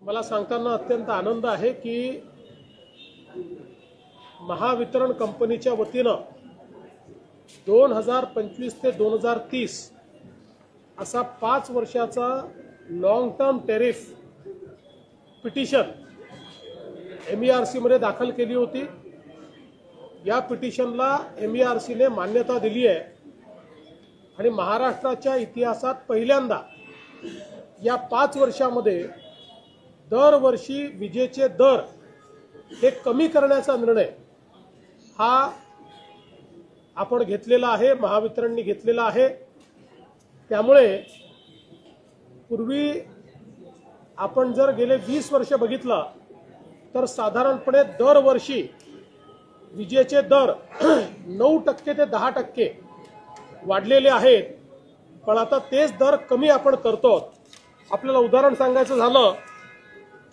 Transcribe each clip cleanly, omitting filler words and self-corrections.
मला सांगताना अत्यंत आनंद आहे की महावितरण कंपनीच्या वतीनं 2025 ते 2030 असा 5 वर्षाचा long term tariff petition MERC मध्ये दाखल केली होती। या पिटिशनला MERC ने मान्यता दिली आहे आणि महाराष्ट्राच्या इतिहासात पहिल्यांदा या 5 वर्षामध्ये दरवर्षी विजेचे दर हे कमी करण्याचा निर्णय हा आपण घेतलेला आहे, महावितरणने घेतलेला आहे। त्यामुळे पूर्वी आपण जर गेले 20 वर्ष बघितलं तर साधारणपणे दरवर्षी विजेचे दर 9% ते 10% वाढलेले आहेत, पण आता तेच दर कमी आपण करतो। आपल्याला उदाहरण सांगायचं झालं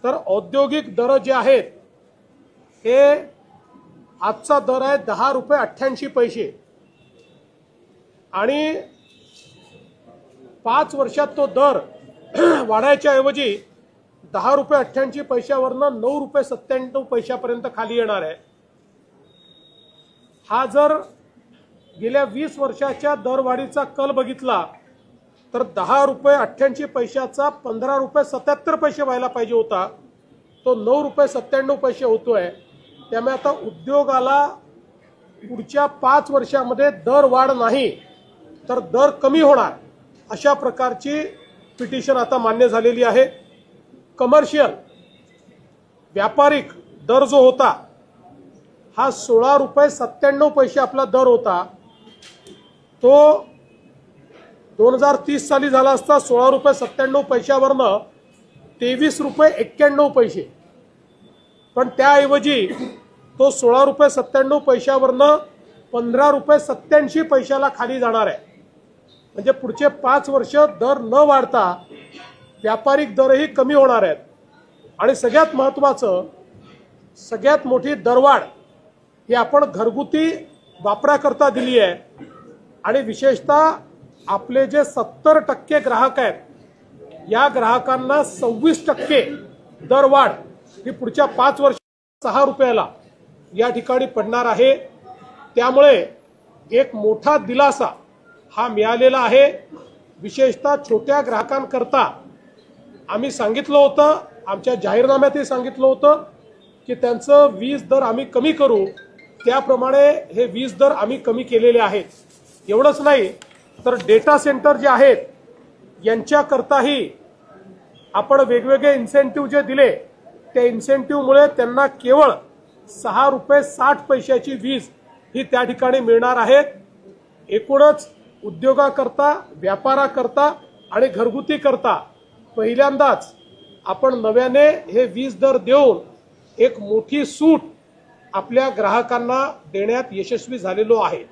तर औद्योगिक दर जे आहेत हे आजचा दर आहे 10 रुपये 88 पैसे आणि 5 वर्षात तो दर वाढायच्या ऐवजी 10 रुपये 88 पैशावरनं 9 रुपये 97 पैशापर्यंत खाली येणार आहे। हा जर गेल्या 20 वर्षाच्या दरवाढीचा कल बघितला तर 10 रुपये 88 पैशाचा 15 रुपये 77 पैसे व्हायला पाहिजे होता, तो 9 रुपये 97 पैसे होतोय। त्यामुळे आता उद्योगाला पुढच्या 5 वर्षामध्ये दर वाढ नाही तर दर कमी होणार अशा प्रकारची पिटिशन आता मान्य झालेली आहे। कमर्शियल व्यापारिक दर जो होता हा 16 रुपये 97 पैसे आपला दर होता, तो 2030 साली झाला असता 16 रुपये 97 पैशावरनं 23 रुपये 91 पैसे, पण त्याऐवजी तो 16 रुपये 97 पैशावरनं 15 रुपये 87 पैशाला खाली जाणार आहे। म्हणजे पुढचे 5 वर्ष दर न वाढता व्यापारिक दरही कमी होणार आहेत। आणि सगळ्यात महत्त्वाचं, सगळ्यात मोठी दरवाढ ही आपण घरगुती वापराकरता दिली आहे आणि विशेषतः आपले जे 70% ग्राहक आहेत या ग्राहकांना 26% दरवाढ ही पुढच्या 5 वर्ष 6 रुपयाला या ठिकाणी पडणार आहे। त्यामुळे एक मोठा दिलासा हा मिळालेला आहे। विशेषतः छोट्या ग्राहकांकरता आम्ही सांगितलं होतं, आमच्या जाहीरनाम्यातही सांगितलं होतं की त्यांचं वीज दर आम्ही कमी करू, त्याप्रमाणे हे वीज दर आम्ही कमी केलेले आहेत। एवढंच नाही तर डेटा सेंटर जे आहेत यांच्याकरताही आपण वेगवेगळे इन्सेंटिव्ह जे दिले त्या इन्सेंटिव्हमुळे त्यांना केवळ 6 रुपये 60 पैशाची वीज ही त्या ठिकाणी मिळणार आहे। एकूणच उद्योगाकरता, व्यापाराकरता आणि घरगुती करता पहिल्यांदाच आपण नव्याने हे वीज दर देऊन एक मोठी सूट आपल्या ग्राहकांना देण्यात यशस्वी झालेलो आहे।